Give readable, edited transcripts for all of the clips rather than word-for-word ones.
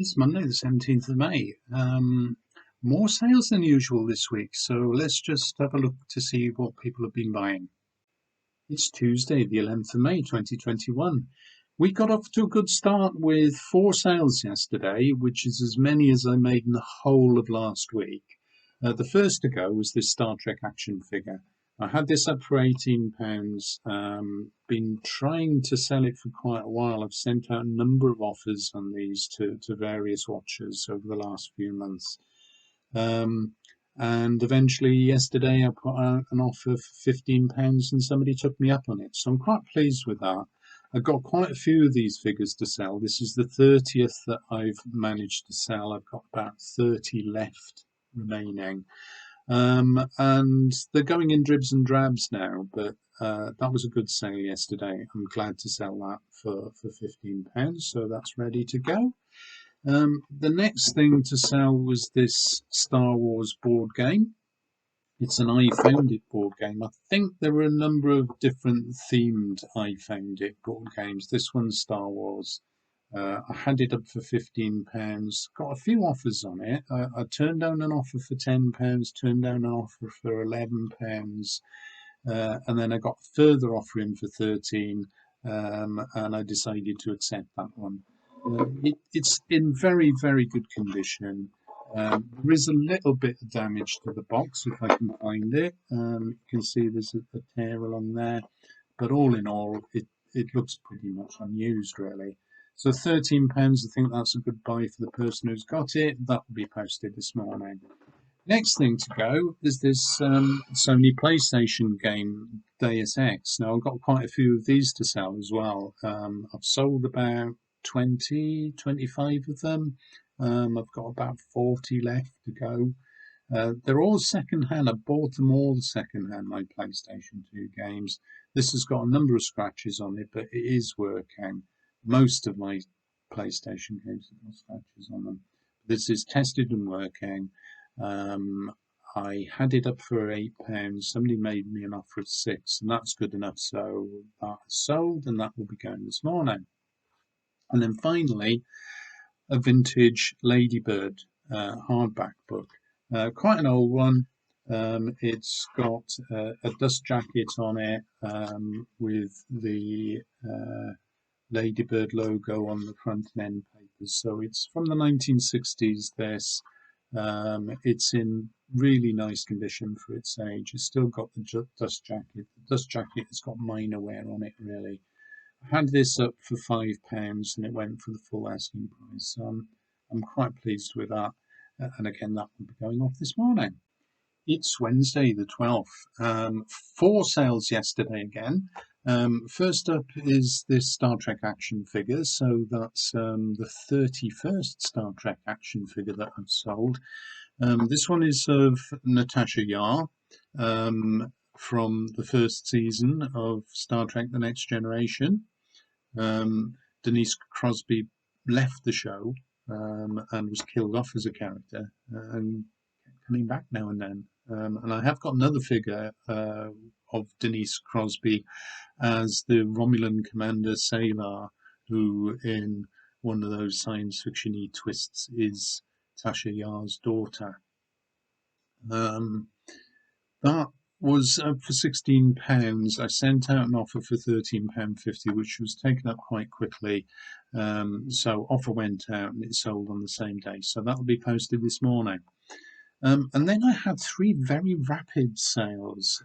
It's Monday, the 17th of May. More sales than usual this week, so let's just have a look to see what people have been buying. It's Tuesday, the 11th of May, 2021. We got off to a good start with 4 sales yesterday, which is as many as I made in the whole of last week. The first to go was this Star Trek action figure. I had this up for £18. Been trying to sell it for quite a while. I've sent out a number of offers on these to various watchers over the last few months. And eventually yesterday I put out an offer for £15 and somebody took me up on it. So I'm quite pleased with that. I've got quite a few of these figures to sell. This is the 30th that I've managed to sell. I've got about 30 left remaining. And they're going in dribs and drabs now, but that was a good sale yesterday. I'm glad to sell that for £15, so that's ready to go. The next thing to sell was this Star Wars board game. It's an I Found It board game. I think there were a number of different themed I Found It board games. This one's Star Wars. I had it up for £15, got a few offers on it. I turned down an offer for £10, turned down an offer for £11, and then I got a further offer in for £13, and I decided to accept that one. It's in very, very good condition. There is a little bit of damage to the box if I can find it. You can see there's a tear along there, but all in all, it looks pretty much unused, really. So £13, I think that's a good buy for the person who's got it. That will be posted this morning. Next thing to go is this Sony PlayStation game, Deus Ex. Now, I've got quite a few of these to sell as well. I've sold about 20, 25 of them. I've got about 40 left to go. They're all second-hand. I bought them all second-hand, my PlayStation 2 games. This has got a number of scratches on it, but it is working. Most of my PlayStation games have got scratches on them. This is tested and working. I had it up for £8. Somebody made me an offer of £6, and that's good enough. So that is sold, and that will be going this morning. And then finally, a vintage Ladybird hardback book. Quite an old one. It's got a dust jacket on it with the Ladybird logo on the front and end papers. So it's from the 1960s, this. It's in really nice condition for its age. It's still got the dust jacket. The dust jacket has got minor wear on it, really. I had this up for £5 and it went for the full asking price. So I'm quite pleased with that. And again, that will be going off this morning. It's Wednesday, the 12th. 4 sales yesterday again. First up is this Star Trek action figure. So that's the 31st Star Trek action figure that I've sold. This one is of Natasha Yar from the first season of Star Trek The Next Generation. Denise Crosby left the show and was killed off as a character and coming back now and then. And I have got another figure of Denise Crosby as the Romulan commander Salar, who in one of those science fiction-y twists is Tasha Yar's daughter. That was up for £16. I sent out an offer for £13.50, which was taken up quite quickly. So offer went out and it sold on the same day. So that'll be posted this morning. And then I had 3 very rapid sales.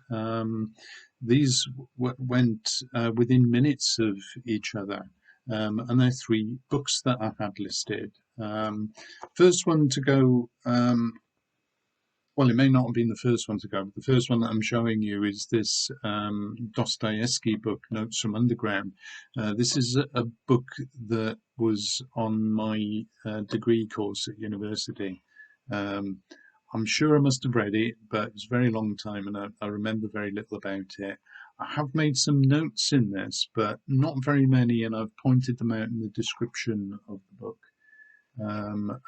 These went within minutes of each other. And they're 3 books that I had listed. First one to go, well, it may not have been the first one to go, but the first one that I'm showing you is this Dostoevsky book, Notes from Underground. This is a book that was on my degree course at university. I'm sure I must have read it, but it was a very long time and I remember very little about it. I have made some notes in this, but not very many, and I've pointed them out in the description of the book.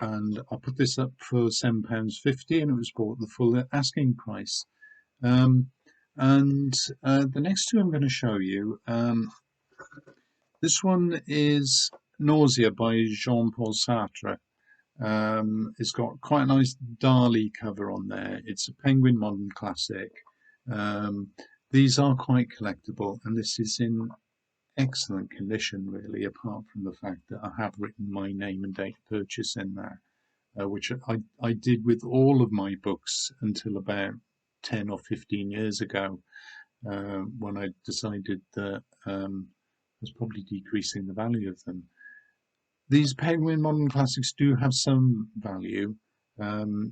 And I put this up for £7.50 and it was bought the full asking price. The next 2 I'm going to show you, this one is Nausea by Jean-Paul Sartre. It's got quite a nice Dali cover on there. It's a Penguin Modern Classic. Um, these are quite collectible, and this is in excellent condition, really, apart from the fact that I have written my name and date of purchase in there, which I did with all of my books until about 10 or 15 years ago, when I decided that I was probably decreasing the value of them. These Penguin Modern Classics do have some value.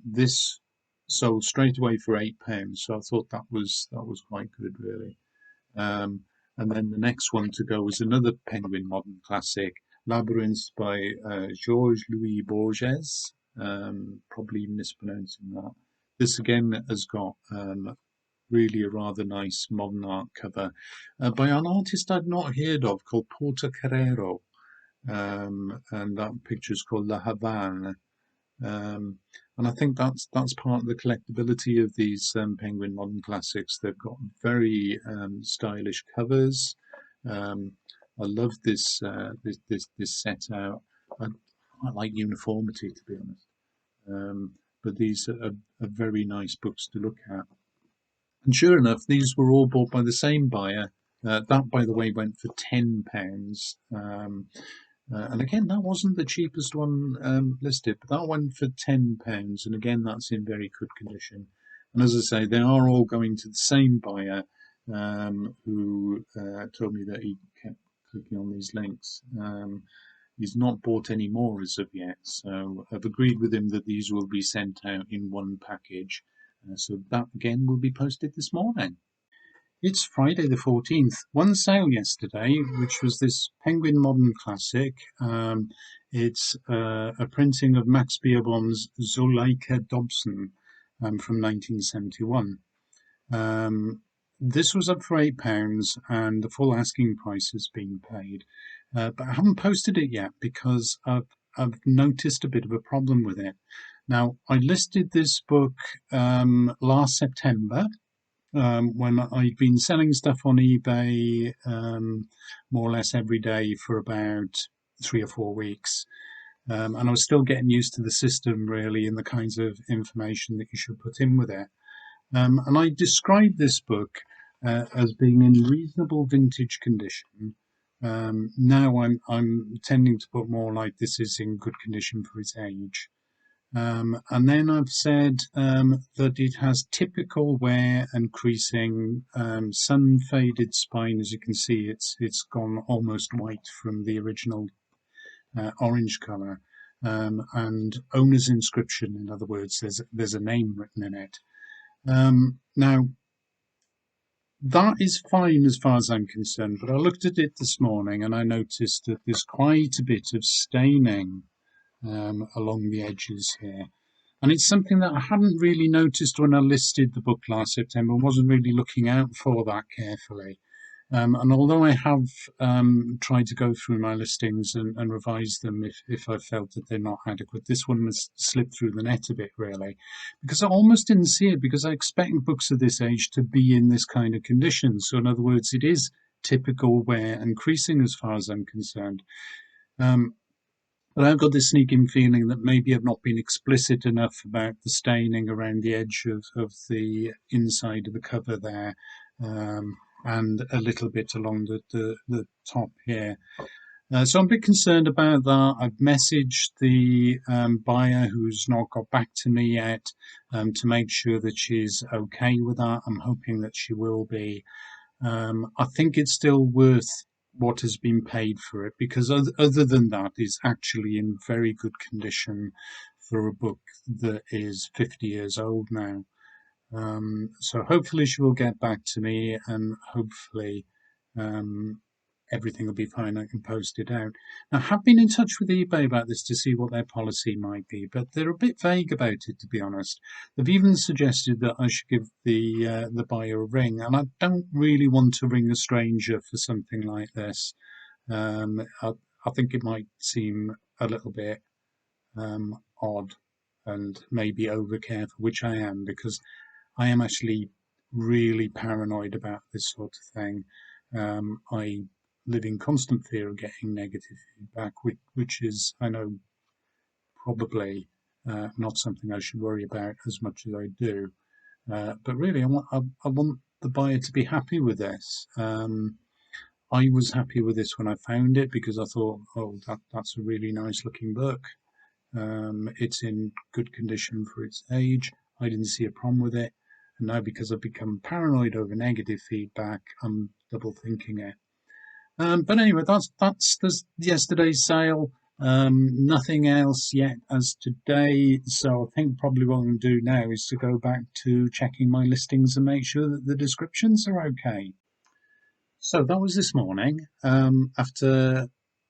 This sold straight away for £8, so I thought that was quite good, really. Um, and then the next one to go was another Penguin Modern Classic, Labyrinth by Georges Louis Borges. Probably mispronouncing that. This again has got really a rather nice modern art cover by an artist I'd not heard of called Porter Carrero, and that picture is called La Havane. Um, and I think that's part of the collectability of these Penguin Modern Classics. They've got very stylish covers. Um, I love this set out. I like uniformity, to be honest. But these are very nice books to look at. And sure enough, these were all bought by the same buyer. That, by the way, went for £10. And again, that wasn't the cheapest one listed, but that went for £10. And again, that's in very good condition. And as I say, they are all going to the same buyer, who told me that he kept clicking on these links. He's not bought any more as of yet, so I've agreed with him that these will be sent out in one package. So that again will be posted this morning. It's Friday the 14th. One sale yesterday, which was this Penguin Modern Classic. It's a printing of Max Beerbohm's Zuleika Dobson, from 1971. This was up for £8, and the full asking price has been paid. But I haven't posted it yet because I've noticed a bit of a problem with it. Now, I listed this book last September, when I'd been selling stuff on eBay more or less every day for about 3 or 4 weeks. And I was still getting used to the system, really, and the kinds of information that you should put in with it. And I described this book as being in reasonable vintage condition. Now I'm tending to put more like this is in good condition for its age. And then I've said that it has typical wear and creasing, sun faded spine. As you can see, it's gone almost white from the original orange colour, and owner's inscription. In other words, there's a name written in it. Now that is fine as far as I'm concerned, but I looked at it this morning and I noticed that there's quite a bit of staining along the edges here. And it's something that I hadn't really noticed when I listed the book last September. I wasn't really looking out for that carefully. And although I have tried to go through my listings and revise them if I felt that they're not adequate, this one has slipped through the net a bit, really, because I almost didn't see it, because I expect books of this age to be in this kind of condition. So in other words, it is typical wear and creasing as far as I'm concerned. But I've got this sneaking feeling that maybe I've not been explicit enough about the staining around the edge of the inside of the cover there, and a little bit along the top here. So I'm a bit concerned about that. I've messaged the buyer, who's not got back to me yet, to make sure that she's okay with that. I'm hoping that she will be. I think it's still worth what has been paid for it, because other than that, it's actually in very good condition for a book that is 50 years old now. So hopefully she will get back to me, and hopefully everything will be fine. I can post it out. Now, I have been in touch with eBay about this to see what their policy might be, but they're a bit vague about it, to be honest. They've even suggested that I should give the buyer a ring, and I don't really want to ring a stranger for something like this. I think it might seem a little bit odd and maybe over careful, which I am, because I am actually really paranoid about this sort of thing. I live in constant fear of getting negative feedback, which is, I know, probably not something I should worry about as much as I do. But really, I want the buyer to be happy with this. I was happy with this when I found it because I thought, oh, that's a really nice looking book. It's in good condition for its age. I didn't see a problem with it. And now, because I've become paranoid over negative feedback, I'm double thinking it. But anyway, that's yesterday's sale. Nothing else yet as today. So I think probably what I'm going to do now is to go back to checking my listings and make sure that the descriptions are okay. So that was this morning. After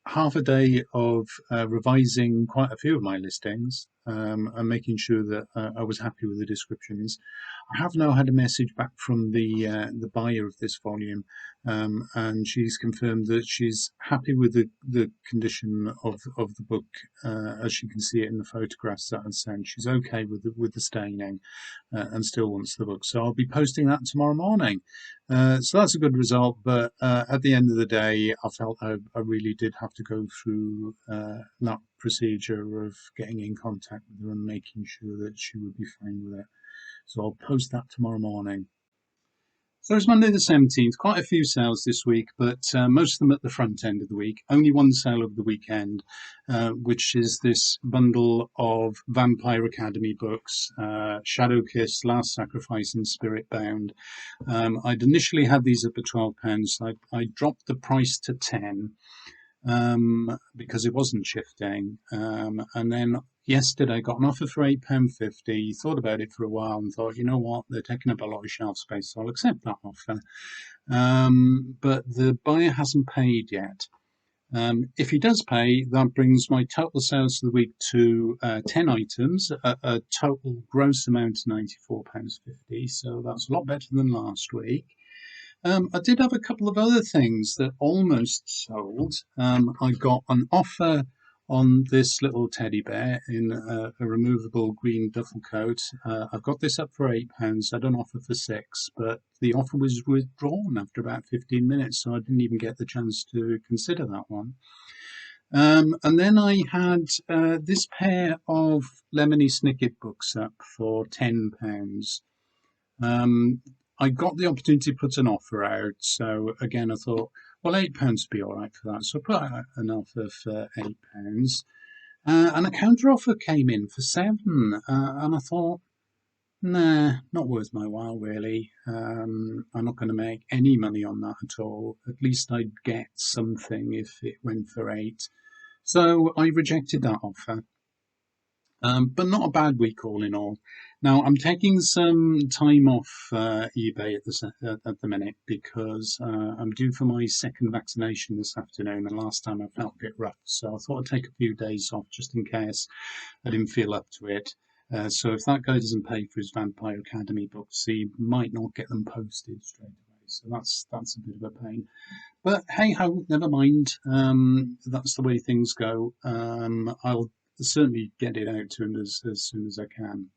half a day of revising quite a few of my listings and making sure that I was happy with the descriptions, I have now had a message back from the buyer of this volume, and she's confirmed that she's happy with the condition of the book as you can see it in the photographs that I've sent. She's okay with the staining and still wants the book. So I'll be posting that tomorrow morning. So that's a good result, but at the end of the day, I felt I really did have to go through that procedure of getting in contact with her and making sure that she would be fine with it. So I'll post that tomorrow morning. So it's Monday the 17th, quite a few sales this week, but most of them at the front end of the week. Only one sale over the weekend, which is this bundle of Vampire Academy books, Shadowkiss, Last Sacrifice and Spirit Bound. I'd initially had these up at £12. I dropped the price to 10 because it wasn't shifting. And then yesterday got an offer for £8.50, thought about it for a while and thought, you know what, they're taking up a lot of shelf space, so I'll accept that offer. But the buyer hasn't paid yet. If he does pay, that brings my total sales for the week to 10 items, a total gross amount of £94.50, so that's a lot better than last week. I did have a couple of other things that almost sold. I got an offer on this little teddy bear in a removable green duffel coat. I've got this up for £8. I had an offer for £6, but the offer was withdrawn after about 15 minutes, so I didn't even get the chance to consider that one. And then I had this pair of Lemony Snicket books up for £10. I got the opportunity to put an offer out, so again I thought, well, £8 would be all right for that, so I put out an offer for £8, and a counter offer came in for £7, and I thought, nah, not worth my while really. I'm not going to make any money on that at all. At least I'd get something if it went for £8, so I rejected that offer. But not a bad week all in all. Now, I'm taking some time off eBay at the minute because I'm due for my second vaccination this afternoon, and last time I felt a bit rough, so I thought I'd take a few days off just in case I didn't feel up to it. So if that guy doesn't pay for his Vampire Academy books, he might not get them posted straight away. So that's a bit of a pain. But hey ho, never mind. That's the way things go. I'll certainly get it out to him as soon as I can.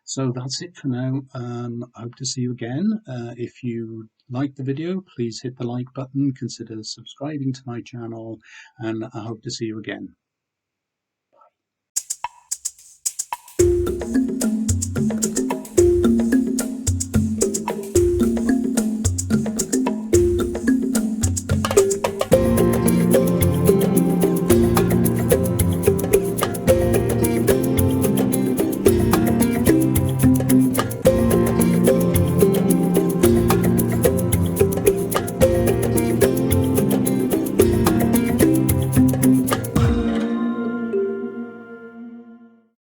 So that's it for now. I hope to see you again. If you liked the video, please hit the like button, consider subscribing to my channel, and I hope to see you again.